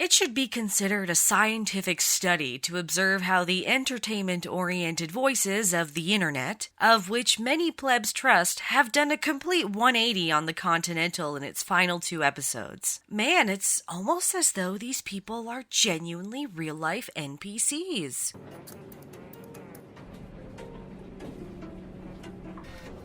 It should be considered a scientific study to observe how the entertainment-oriented voices of the internet, of which many plebs trust, have done a complete 180 on the Continental in its final 2 episodes. Man, it's almost as though these people are genuinely real-life NPCs.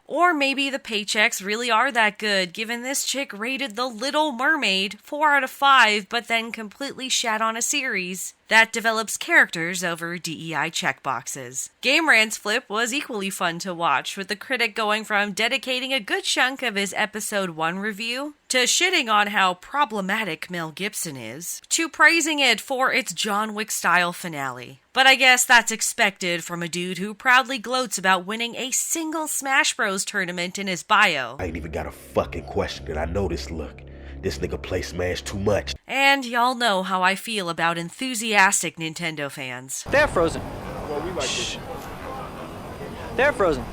Or maybe the paychecks really are that good, given this chick rated The Little Mermaid 4 out of 5, but then completely shat on a series that develops characters over DEI checkboxes. Game Rant's flip was equally fun to watch, with the critic going from dedicating a good chunk of his episode 1 review to shitting on how problematic Mel Gibson is, to praising it for its John Wick-style finale. But I guess that's expected from a dude who proudly gloats about winning a single Smash Bros. Tournament in his bio. I ain't even got a fucking question, and I know this look. This nigga play Smash too much. And y'all know how I feel about enthusiastic Nintendo fans. They're frozen. Well, we like Shh. They're frozen.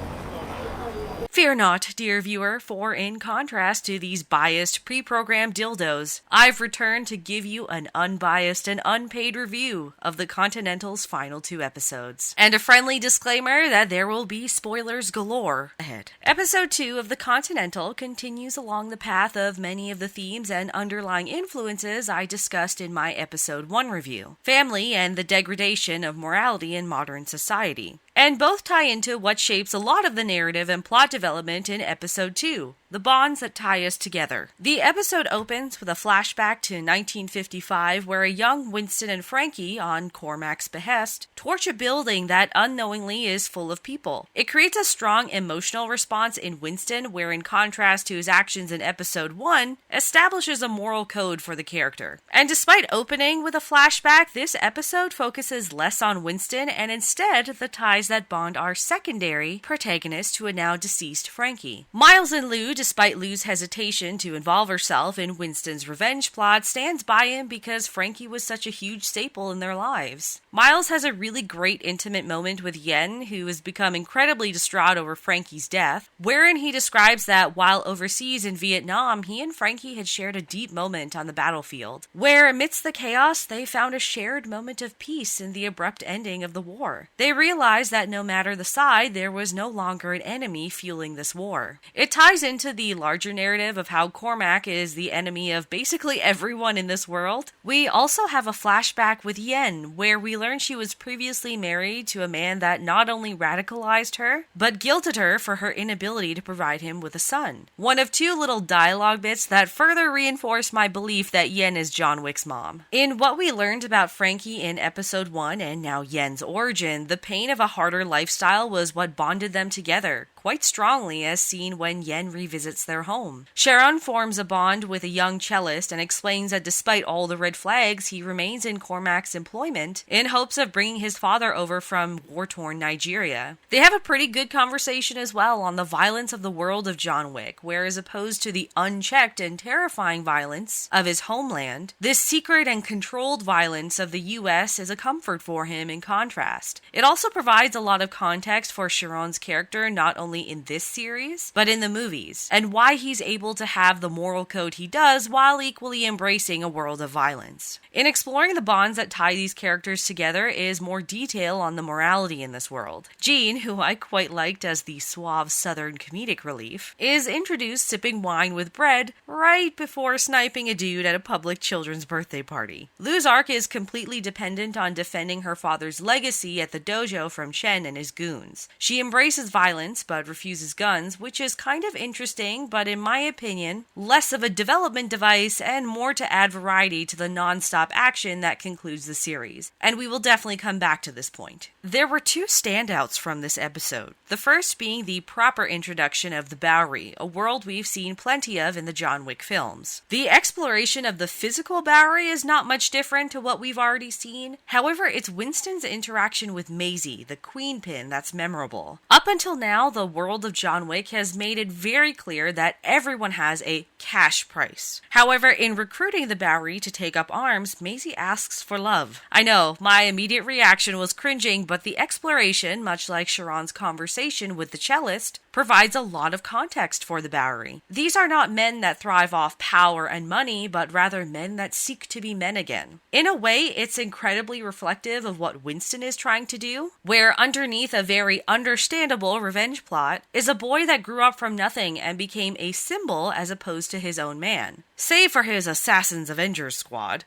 Fear not, dear viewer, for in contrast to these biased, pre-programmed dildos, I've returned to give you an unbiased and unpaid review of the Continental's final 2 episodes. And a friendly disclaimer that there will be spoilers galore ahead. Episode 2 of the Continental continues along the path of many of the themes and underlying influences I discussed in my episode 1 review: family and the degradation of morality in modern society. And both tie into what shapes a lot of the narrative and plot development in episode 2, the bonds that tie us together. The episode opens with a flashback to 1955, where a young Winston and Frankie, on Cormac's behest, torch a building that unknowingly is full of people. It creates a strong emotional response in Winston, where in contrast to his actions in episode 1, establishes a moral code for the character. And despite opening with a flashback, this episode focuses less on Winston and instead the ties that bond our secondary protagonist to a now deceased Frankie. Miles and Lou, despite Lou's hesitation to involve herself in Winston's revenge plot, stands by him because Frankie was such a huge staple in their lives. Miles has a really great intimate moment with Yen, who has become incredibly distraught over Frankie's death, wherein he describes that while overseas in Vietnam, he and Frankie had shared a deep moment on the battlefield, where amidst the chaos, they found a shared moment of peace in the abrupt ending of the war. They realized that no matter the side, there was no longer an enemy fueling this war. It ties into the larger narrative of how Cormac is the enemy of basically everyone in this world. We also have a flashback with Yen, where we learn she was previously married to a man that not only radicalized her, but guilted her for her inability to provide him with a son. One of 2 little dialogue bits that further reinforce my belief that Yen is John Wick's mom. In what we learned about Frankie in episode 1 and now Yen's origin, the pain of a harder lifestyle was what bonded them together quite strongly, as seen when Yen revisits their home. Sharon forms a bond with a young cellist and explains that despite all the red flags, he remains in Cormac's employment in hopes of bringing his father over from war-torn Nigeria. They have a pretty good conversation as well on the violence of the world of John Wick, where as opposed to the unchecked and terrifying violence of his homeland, this secret and controlled violence of the US is a comfort for him in contrast. It also provides a lot of context for Sharon's character, not only in this series, but in the movies, and why he's able to have the moral code he does while equally embracing a world of violence. In exploring the bonds that tie these characters together is more detail on the morality in this world. Jean, who I quite liked as the suave southern comedic relief, is introduced sipping wine with bread right before sniping a dude at a public children's birthday party. Lou's arc is completely dependent on defending her father's legacy at the dojo from Chen and his goons. She embraces violence, but refuses guns, which is kind of interesting, but in my opinion, less of a development device and more to add variety to the non-stop action that concludes the series. And we will definitely come back to this point. There were 2 standouts from this episode. The first being the proper introduction of the Bowery, a world we've seen plenty of in the John Wick films. The exploration of the physical Bowery is not much different to what we've already seen. However, it's Winston's interaction with Maisie, the queen pin, that's memorable. Up until now, the world of John Wick has made it very clear that everyone has a cash price. However, in recruiting the Bowery to take up arms, Maisie asks for love. I know, my immediate reaction was cringing, but the exploration, much like Sharon's conversation with the cellist, provides a lot of context for the Bowery. These are not men that thrive off power and money, but rather men that seek to be men again. In a way, it's incredibly reflective of what Winston is trying to do, where underneath a very understandable revenge plot is a boy that grew up from nothing and became a symbol as opposed to his own man. Save for his Assassin's Avengers squad.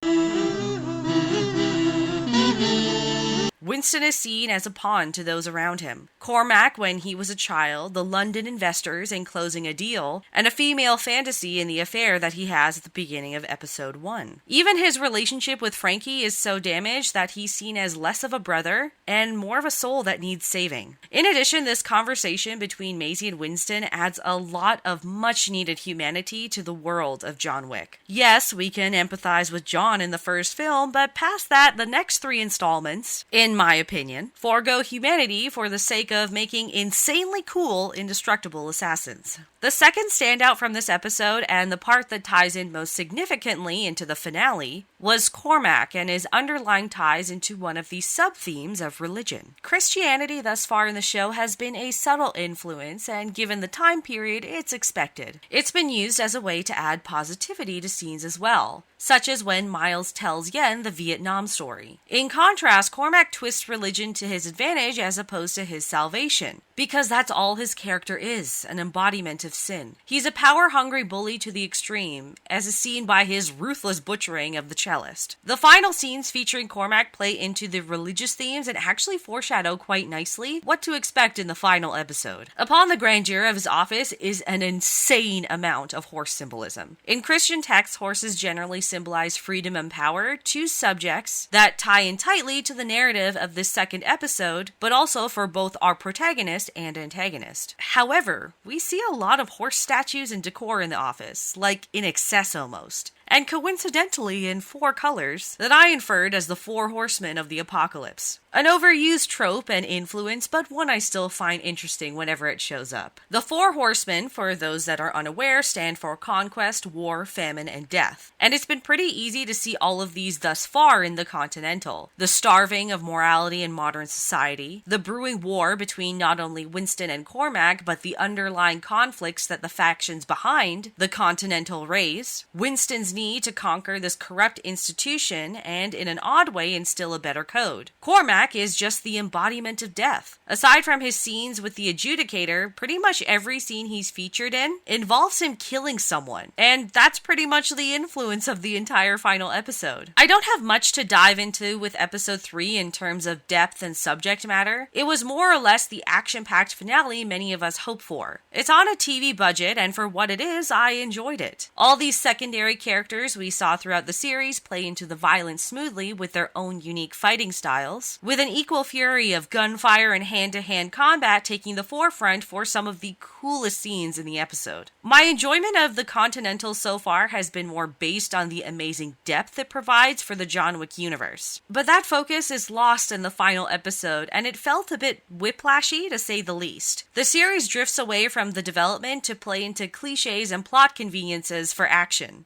Winston is seen as a pawn to those around him. Cormac when he was a child, the London investors in closing a deal, and a female fantasy in the affair that he has at the beginning of episode 1. Even his relationship with Frankie is so damaged that he's seen as less of a brother and more of a soul that needs saving. In addition, this conversation between Maisie and Winston adds a lot of much-needed humanity to the world of John Wick. Yes, we can empathize with John in the first film, but past that, the next 3 installments, in my opinion, forego humanity for the sake of making insanely cool, indestructible assassins. The second standout from this episode, and the part that ties in most significantly into the finale, was Cormac and his underlying ties into one of the sub-themes of religion. Christianity thus far in the show has been a subtle influence, and given the time period, it's expected. It's been used as a way to add positivity to scenes as well, such as when Miles tells Yen the Vietnam story. In contrast, Cormac twists religion to his advantage as opposed to his salvation, because that's all his character is, an embodiment of sin. He's a power-hungry bully to the extreme, as is seen by his ruthless butchering of the cellist. The final scenes featuring Cormac play into the religious themes and actually foreshadow quite nicely what to expect in the final episode. Upon the grandeur of his office is an insane amount of horse symbolism. In Christian texts, horses generally symbolize freedom and power, 2 subjects that tie in tightly to the narrative of this second episode, but also for both our protagonist and antagonist. However, we see a lot of horse statues and decor in the office, like in excess almost, and coincidentally in 4 colors that I inferred as the 4 horsemen of the apocalypse. An overused trope and influence, but one I still find interesting whenever it shows up. The 4 horsemen, for those that are unaware, stand for conquest, war, famine, and death. And it's been pretty easy to see all of these thus far in the Continental. The starving of morality in modern society, the brewing war between not only Winston and Cormac, but the underlying conflicts that the factions behind the Continental raise, Winston's need to conquer this corrupt institution and, in an odd way, instill a better code. Cormac is just the embodiment of death. Aside from his scenes with the adjudicator, pretty much every scene he's featured in involves him killing someone, and that's pretty much the influence of the entire final episode. I don't have much to dive into with episode 3 in terms of depth and subject matter. It was more or less the action-packed finale many of us hope for. It's on a TV budget, and for what it is, I enjoyed it. All these secondary characters we saw throughout the series play into the violence smoothly with their own unique fighting styles, with an equal fury of gunfire and hand-to-hand combat taking the forefront for some of the coolest scenes in the episode. My enjoyment of the Continental so far has been more based on the amazing depth it provides for the John Wick universe. But that focus is lost in the final episode, and it felt a bit whiplashy to say the least. The series drifts away from the development to play into cliches and plot conveniences for action.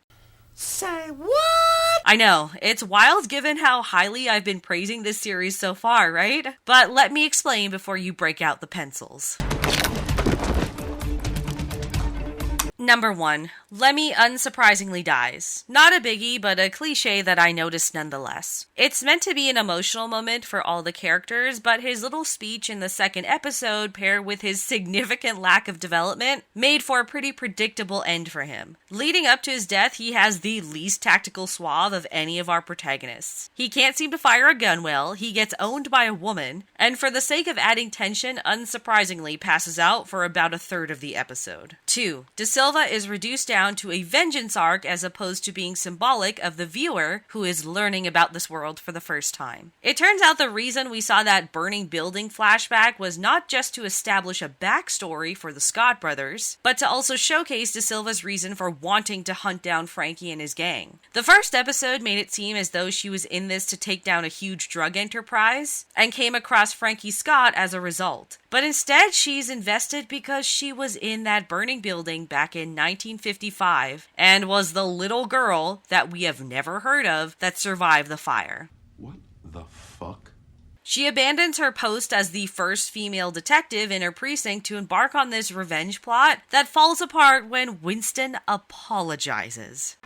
Say what? I know, it's wild given how highly I've been praising this series so far, right? But let me explain before you break out the pencils. Number 1, Lemmy unsurprisingly dies. Not a biggie, but a cliche that I noticed nonetheless. It's meant to be an emotional moment for all the characters, but his little speech in the second episode, paired with his significant lack of development, made for a pretty predictable end for him. Leading up to his death, he has the least tactical suave of any of our protagonists. He can't seem to fire a gun well, he gets owned by a woman, and for the sake of adding tension, unsurprisingly passes out for about a third of the episode. 2. De Silva is reduced down to a vengeance arc as opposed to being symbolic of the viewer who is learning about this world for the first time. It turns out the reason we saw that burning building flashback was not just to establish a backstory for the Scott brothers, but to also showcase De Silva's reason for wanting to hunt down Frankie and his gang. The first episode made it seem as though she was in this to take down a huge drug enterprise, and came across Frankie Scott as a result. But instead, she's invested because she was in that burning building back in 1955 and was the little girl that we have never heard of that survived the fire. What the fuck? She abandons her post as the first female detective in her precinct to embark on this revenge plot that falls apart when Winston apologizes.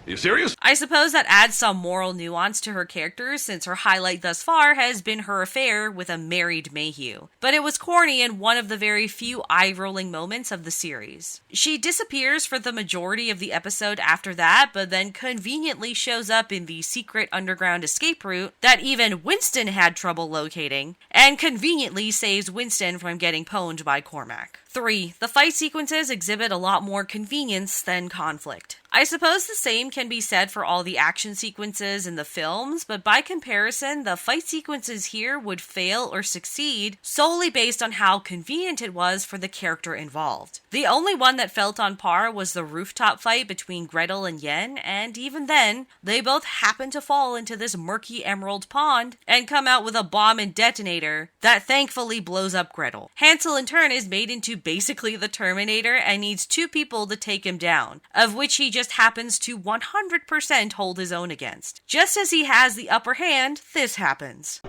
You serious? I suppose that adds some moral nuance to her character, since her highlight thus far has been her affair with a married Mayhew. But it was corny and one of the very few eye-rolling moments of the series. She disappears for the majority of the episode after that, but then conveniently shows up in the secret underground escape route that even Winston had trouble locating, and conveniently saves Winston from getting pwned by Cormac. 3. The fight sequences exhibit a lot more convenience than conflict. I suppose the same can be said for all the action sequences in the films, but by comparison, the fight sequences here would fail or succeed solely based on how convenient it was for the character involved. The only one that felt on par was the rooftop fight between Gretel and Yen, and even then, they both happen to fall into this murky emerald pond and come out with a bomb and detonator that thankfully blows up Gretel. Hansel in turn is made into basically the Terminator and needs 2 people to take him down, of which he just happens to 100% hold his own against. Just as he has the upper hand, this happens.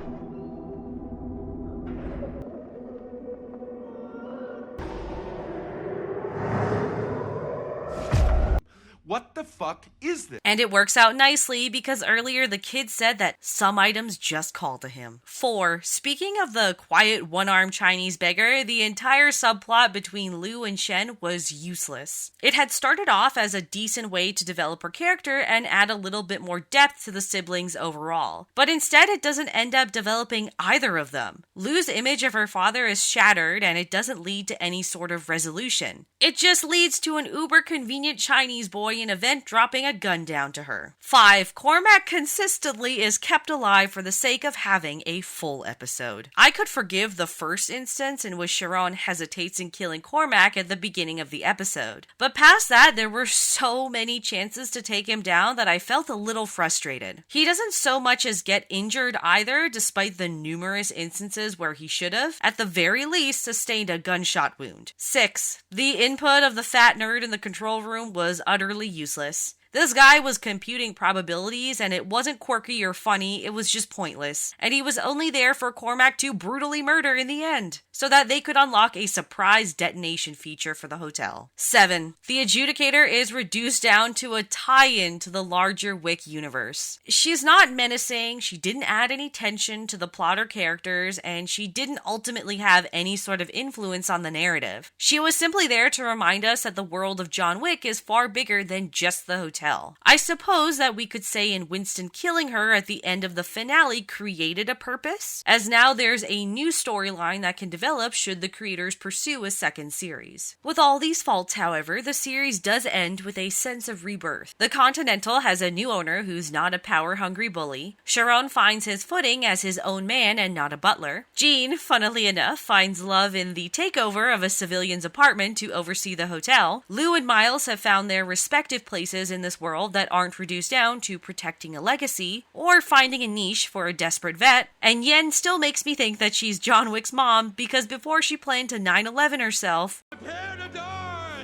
What the fuck is this? And it works out nicely because earlier the kid said that some items just call to him. 4. Speaking of the quiet one-armed Chinese beggar, the entire subplot between Lu and Shen was useless. It had started off as a decent way to develop her character and add a little bit more depth to the siblings overall. But instead it doesn't end up developing either of them. Lu's image of her father is shattered and it doesn't lead to any sort of resolution. It just leads to an uber-convenient Chinese boy in a vent dropping a gun down to her. 5. Cormac consistently is kept alive for the sake of having a full episode. I could forgive the first instance in which Sharon hesitates in killing Cormac at the beginning of the episode. But past that, there were so many chances to take him down that I felt a little frustrated. He doesn't so much as get injured either, despite the numerous instances where he should have, at the very least, sustained a gunshot wound. 6. The input of the fat nerd in the control room was utterly useless. This guy was computing probabilities and it wasn't quirky or funny, it was just pointless. And he was only there for Cormac to brutally murder in the end, so that they could unlock a surprise detonation feature for the hotel. 7. The Adjudicator is reduced down to a tie-in to the larger Wick universe. She's not menacing, she didn't add any tension to the plot or characters, and she didn't ultimately have any sort of influence on the narrative. She was simply there to remind us that the world of John Wick is far bigger than just the hotel. I suppose that we could say in Winston killing her at the end of the finale created a purpose, as now there's a new storyline that can develop should the creators pursue a second series. With all these faults, however, the series does end with a sense of rebirth. The Continental has a new owner who's not a power-hungry bully. Sharon finds his footing as his own man and not a butler. Jean, funnily enough, finds love in the takeover of a civilian's apartment to oversee the hotel. Lou and Miles have found their respective places in this world that aren't reduced down to protecting a legacy or finding a niche for a desperate vet, and Yen still makes me think that she's John Wick's mom because before she planned to 9/11 herself, Prepare to die!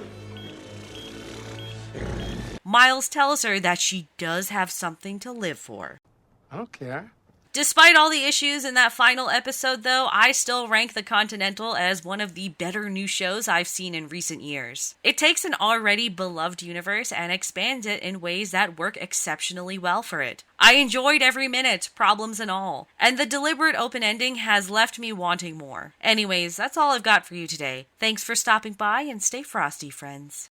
Miles tells her that she does have something to live for. I don't care. Despite all the issues in that final episode, though, I still rank The Continental as one of the better new shows I've seen in recent years. It takes an already beloved universe and expands it in ways that work exceptionally well for it. I enjoyed every minute, problems and all, and the deliberate open ending has left me wanting more. Anyways, that's all I've got for you today. Thanks for stopping by and stay frosty, friends.